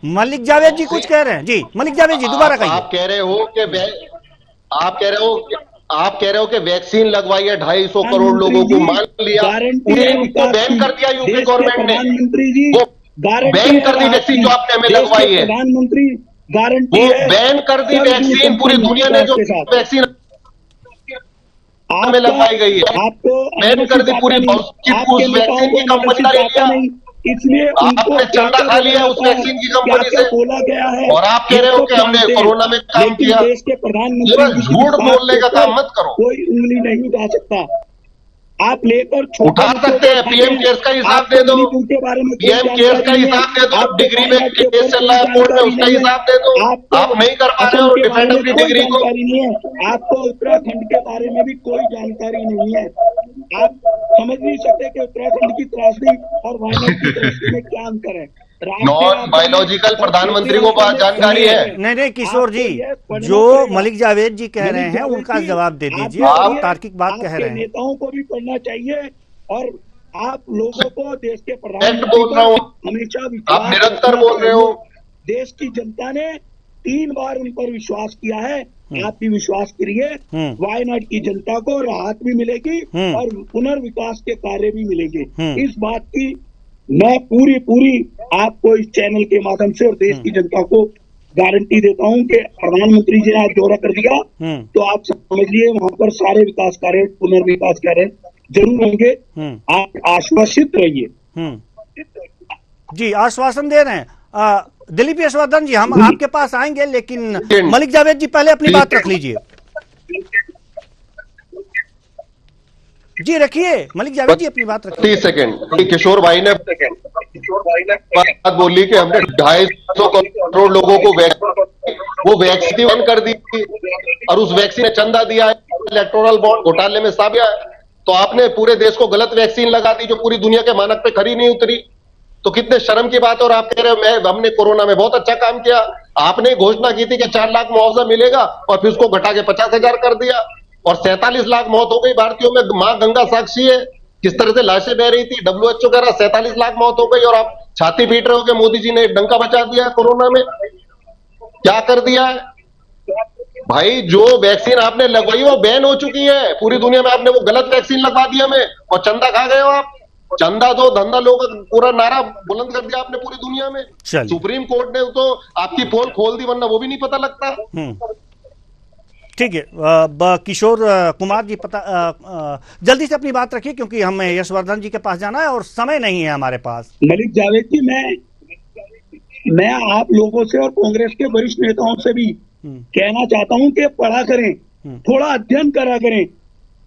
मलिक जावेद जी कुछ कह रहे हैं। जी मलिक जावेद जी दोबारा कहिए। आप कह रहे हो कि वैक्सीन लगवाई है 250 करोड़ लोगों को, मान लिया उनको बैन कर दिया यूपी गवर्नमेंट ने, वो बैन कर दी वैक्सीन जो आपने हमें लगवाई है, प्रधानमंत्री गारंटी वो बैन कर दी वैक्सीन। पूरी दुनिया ने जो वैक्सीन हमें लगवाई गई है आपको बैन कर दी पूरी, उस वैक्सीन की कंपनी का लिया, इसलिए आपने चंदा खा लिया उस वैक्सीन की कंपनी से, बोला गया है और आप कह रहे हो कि हमने कोरोना में काम किया। देश के प्रधानमंत्री झूठ बोलने का काम मत करो। कोई उंगली नहीं उठा सकता। आप लेकर उठा सकते हैं, पीएम केयर्स का हिसाब दे दो, पीएम केयर्स का हिसाब दे दो, डिग्री में केस चल रहा है कोर्ट में उसका हिसाब दे दो। आप नहीं कर पा रहे हो डिफेंड अपनी डिग्री को। आपको उत्तराखंड के बारे में भी कोई जानकारी नहीं है। आप समझ नहीं सकते कि उत्तराखंड की त्रासदी और वायनाड की त्रासदी में क्या अंतर है। नॉन बायोलॉजिकल प्रधानमंत्री को बात जानकारी है। नहीं किशोर जी, जो मलिक जावेद जी कह रहे हैं उनका जवाब दे दीजिए। आप तार्किक बात कह रहे हैं। नेताओं को भी पढ़ना चाहिए और आप लोगों को देश के प्रधानमंत्री बोल रहा हूँ, हमेशा आप निरंतर बोल रहे हो। देश की जनता ने 3 बार उन पर विश्वास किया है, आप भी विश्वास करिए। वायनाड की जनता को राहत भी मिलेगी और पुनर्विकास के कार्य भी मिलेंगे। इस बात की मैं पूरी आपको इस चैनल के माध्यम से और देश की जनता को गारंटी देता हूं कि प्रधानमंत्री जी ने आज दौरा कर दिया तो आप समझिए वहां पर सारे विकास कार्य, पुनर्विकास कार्य जरूर होंगे। आप आश्वासित रहिए। जी आश्वासन दे रहे हैं। दिलीप यशवर्धन जी, हम आपके पास आएंगे, लेकिन मलिक जावेद जी पहले अपनी बात रख लीजिए। जी रखिए मलिक जावेद जी अपनी बात रखिए। 30 सेकंड। किशोर भाई ने बात बोली कि हमने 250 करोड़ लोगों को वो वैक्सीन कर दी और उस वैक्सीन ने चंदा दिया है, इलेक्टोरल बॉन्ड घोटाले में साबित है। तो आपने पूरे देश को गलत वैक्सीन लगा दी जो पूरी दुनिया के मानक पे खरी नहीं उतरी। तो कितने शर्म की बात है। और आप कह रहे हो हमने कोरोना में बहुत अच्छा काम किया। आपने घोषणा की थी कि 4 लाख मुआवजा मिलेगा और फिर उसको घटा के 50,000 कर दिया और 47 लाख मौत हो गई भारतीयों में। मां गंगा साक्षी है किस तरह से लाशें बह रही थी। WHO कह रहा 47 लाख मौत हो गई और आप छाती पीट रहे हो कि मोदी जी ने एक डंका बचा दिया कोरोना में। क्या कर दिया है भाई? जो वैक्सीन आपने लगवाई वो बैन हो चुकी है पूरी दुनिया में। आपने वो गलत वैक्सीन लगवा दिया हमें और चंदा खा गए हो आप। चंदा दो धंधा लोग, पूरा नारा बुलंद कर दिया आपने पूरी दुनिया में। सुप्रीम कोर्ट ने तो आपकी पोल खोल दी, वरना वो भी नहीं पता लगता। ठीक है किशोर कुमार जी, जल्दी से अपनी बात रखिए क्योंकि हमें यशवर्धन जी के पास जाना है और समय नहीं है हमारे पास। मलिक जावेद जी, मैं आप लोगों से और कांग्रेस के वरिष्ठ नेताओं से भी कहना चाहता हूं कि पढ़ा करें, थोड़ा अध्ययन करा करें।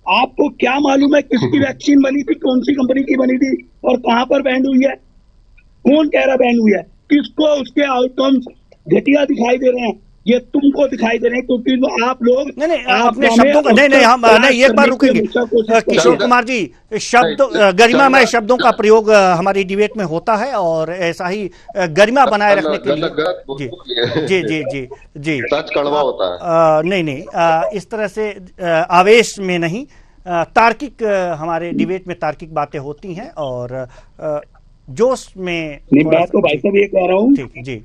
आपको क्या मालूम है किसकी वैक्सीन बनी थी, कौन सी कंपनी की बनी थी और कहां पर बैन हुई है? कौन कह रहा बैन हुई है? किसको उसके आउटकम्स घटिया दिखाई दे रहे हैं? ये तुमको दिखाई दे रहे हैं क्योंकि आप लोग अपने शब्दों का नहीं हम नहीं एक बार रुकेंगे किशोर कुमार जी। शब्द गरिमामय शब्दों का प्रयोग हमारी डिबेट में होता है और ऐसा ही गरिमा बनाए रखने के लिए जी जी जी जी सच कड़वा होता है। नहीं इस तरह से आवेश में नहीं, तार्किक हमारे डिबेट में तार्किक बातें होती हैं और जोश में। मैं तो भाई साहब ये कह रहा हूँ ठीक जी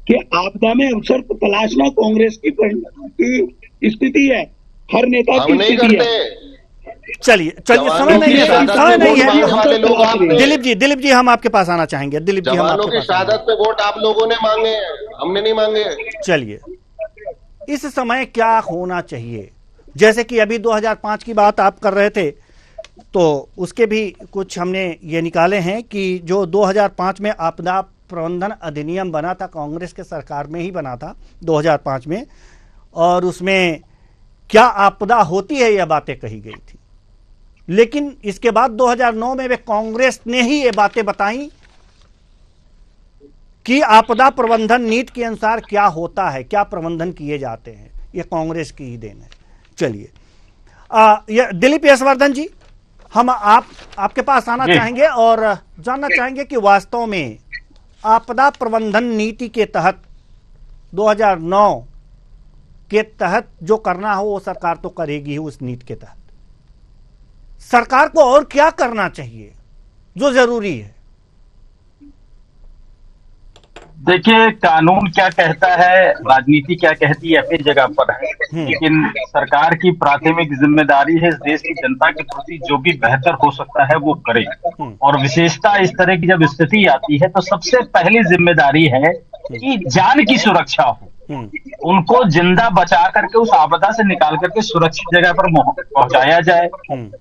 कि आपदा में अवसर तलाशना कांग्रेस की स्थिति है, हर नेता की स्थिति है। चलिए समय नहीं है। दिलीप जी हम आपके पास आना चाहेंगे। दिलीप जी, हम आपके शहादत पे वोट आप लोगों ने मांगे, हमने नहीं मांगे। चलिए, इस समय क्या होना चाहिए? जैसे कि अभी 2005 की बात आप कर रहे थे तो उसके भी कुछ हमने ये निकाले हैं कि जो 2005 में आपदा प्रबंधन अधिनियम बना था, कांग्रेस के सरकार में ही बना था 2005 में, और उसमें क्या आपदा होती है यह बातें कही गई थी। लेकिन इसके बाद 2009 में वे कांग्रेस ने ही ये बातें बताई कि आपदा प्रबंधन नीति के अनुसार क्या होता है, क्या प्रबंधन किए जाते हैं, यह कांग्रेस की ही देन है। चलिए दिलीप यशवर्धन जी, हम आपके पास आना चाहेंगे और जानना चाहेंगे कि वास्तव में आपदा प्रबंधन नीति के तहत 2009 के तहत जो करना हो वो सरकार तो करेगी ही। उस नीति के तहत सरकार को और क्या करना चाहिए जो जरूरी है? देखिए, कानून क्या कहता है, राजनीति क्या कहती है, अपनी जगह पर है। लेकिन सरकार की प्राथमिक जिम्मेदारी है इस देश की जनता के प्रति जो भी बेहतर हो सकता है वो करे। और विशेषता इस तरह की जब स्थिति आती है तो सबसे पहली जिम्मेदारी है कि जान की सुरक्षा हो, उनको जिंदा बचा करके उस आपदा से निकाल करके सुरक्षित जगह पर पहुंचाया जाए,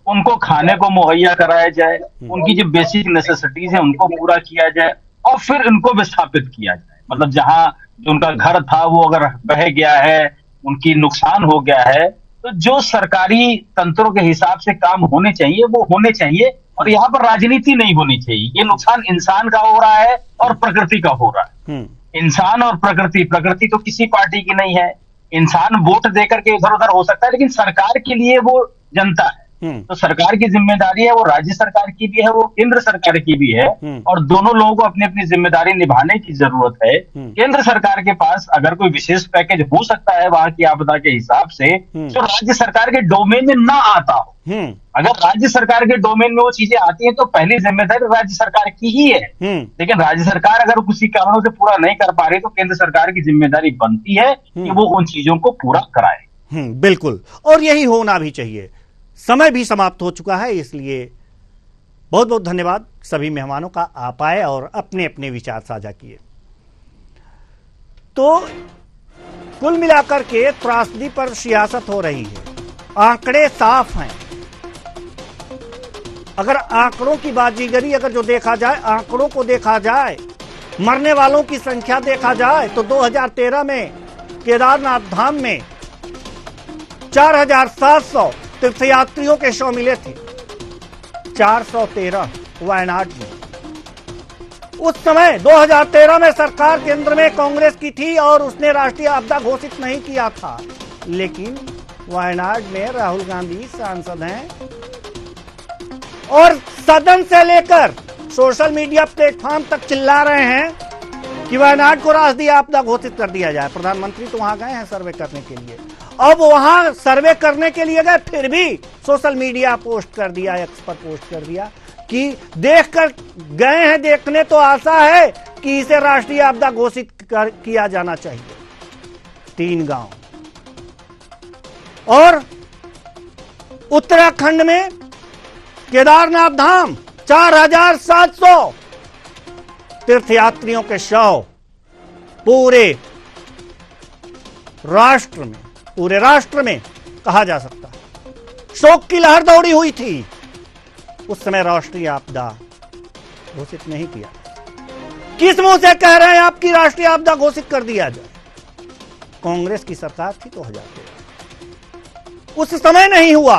उनको खाने को मुहैया कराया जाए, उनकी जो बेसिक नेसेसिटीज है उनको पूरा किया जाए और फिर उनको विस्थापित किया जाए। मतलब जहां जो उनका घर था वो अगर बह गया है, उनकी नुकसान हो गया है, तो जो सरकारी तंत्रों के हिसाब से काम होने चाहिए वो होने चाहिए। और यहाँ पर राजनीति नहीं होनी चाहिए। ये नुकसान इंसान का हो रहा है और प्रकृति का हो रहा है। इंसान और प्रकृति तो किसी पार्टी की नहीं है। इंसान वोट देकर के इधर उधर हो सकता है, लेकिन सरकार के लिए वो जनता है। तो सरकार की जिम्मेदारी है, वो राज्य सरकार की भी है, वो केंद्र सरकार की भी है। और दोनों लोगों को अपनी अपनी जिम्मेदारी निभाने की जरूरत है। केंद्र सरकार के पास अगर कोई विशेष पैकेज हो सकता है वहां की आपदा के हिसाब से, जो राज्य सरकार के डोमेन में ना आता हो, अगर राज्य सरकार के डोमेन में वो चीजें आती हैं तो पहली जिम्मेदारी राज्य सरकार की ही है। लेकिन राज्य सरकार अगर किसी कारणों से पूरा नहीं कर पा रही तो केंद्र सरकार की जिम्मेदारी बनती है कि वो उन चीजों को पूरा कराए। बिल्कुल, और यही होना भी चाहिए। समय भी समाप्त हो चुका है, इसलिए बहुत बहुत धन्यवाद सभी मेहमानों का। आप आए और अपने अपने विचार साझा किए। तो कुल मिलाकर के त्रासदी पर सियासत हो रही है। आंकड़े साफ हैं। अगर आंकड़ों की बाजीगरी अगर जो देखा जाए, आंकड़ों को देखा जाए, मरने वालों की संख्या देखा जाए तो 2013 में केदारनाथ धाम में 4700 तीर्थयात्रियों के शव मिले थे। 413 वायनाड में। उस समय 2013 में सरकार केंद्र में कांग्रेस की थी और उसने राष्ट्रीय आपदा घोषित नहीं किया था। लेकिन वायनाड में राहुल गांधी सांसद हैं और सदन से लेकर सोशल मीडिया प्लेटफॉर्म तक चिल्ला रहे हैं कि वायनाड को राष्ट्रीय आपदा घोषित कर दिया जाए। प्रधानमंत्री तो वहां गए हैं सर्वे करने के लिए। अब वहां सर्वे करने के लिए गए, फिर भी सोशल मीडिया पोस्ट कर दिया, एक्स पर पोस्ट कर दिया कि देखकर गए हैं देखने, तो आशा है कि इसे राष्ट्रीय आपदा घोषित किया जाना चाहिए। 3 गांव। और उत्तराखंड में केदारनाथ धाम 4700 तीर्थयात्रियों के शव पूरे राष्ट्र में कहा जा सकता है शोक की लहर दौड़ी हुई थी। उस समय राष्ट्रीय आपदा घोषित नहीं किया। किस मुंह से कह रहे हैं आपकी राष्ट्रीय आपदा घोषित कर दिया जाए? कांग्रेस की सरकार थी 2013, उस समय नहीं हुआ।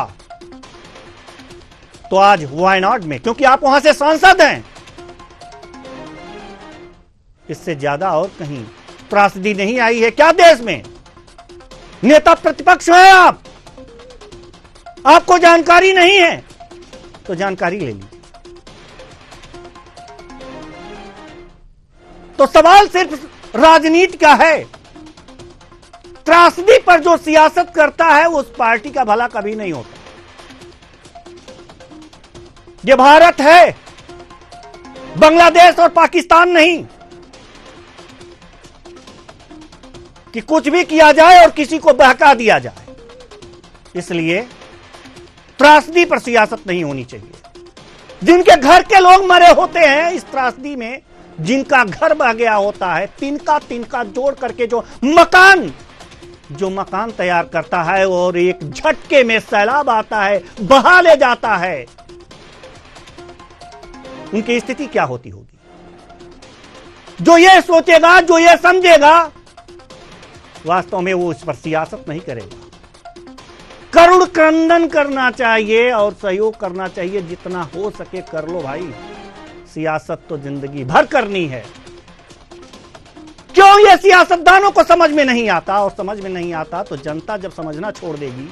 तो आज वायनाड में, क्योंकि आप वहां से सांसद हैं, इससे ज्यादा और कहीं त्रासदी नहीं आई है क्या देश में? नेता प्रतिपक्ष हैं आप, आपको जानकारी नहीं है तो जानकारी ले लीजिए। तो सवाल सिर्फ राजनीति का है। त्रासदी पर जो सियासत करता है उस पार्टी का भला कभी नहीं होता। ये भारत है, बांग्लादेश और पाकिस्तान नहीं कि कुछ भी किया जाए और किसी को बहका दिया जाए। इसलिए त्रासदी पर सियासत नहीं होनी चाहिए। जिनके घर के लोग मरे होते हैं इस त्रासदी में, जिनका घर बह गया होता है, तिनका जोड़ करके जो मकान तैयार करता है और एक झटके में सैलाब आता है, बहा ले जाता है, उनकी स्थिति क्या होती होगी? जो ये सोचेगा, जो ये समझेगा, वास्तव में वो इस पर सियासत नहीं करेगा। करुण क्रंदन करना चाहिए और सहयोग करना चाहिए। जितना हो सके कर लो भाई, सियासत तो जिंदगी भर करनी है। क्यों ये सियासतदानों को समझ में नहीं आता? और समझ में नहीं आता तो जनता जब समझना छोड़ देगी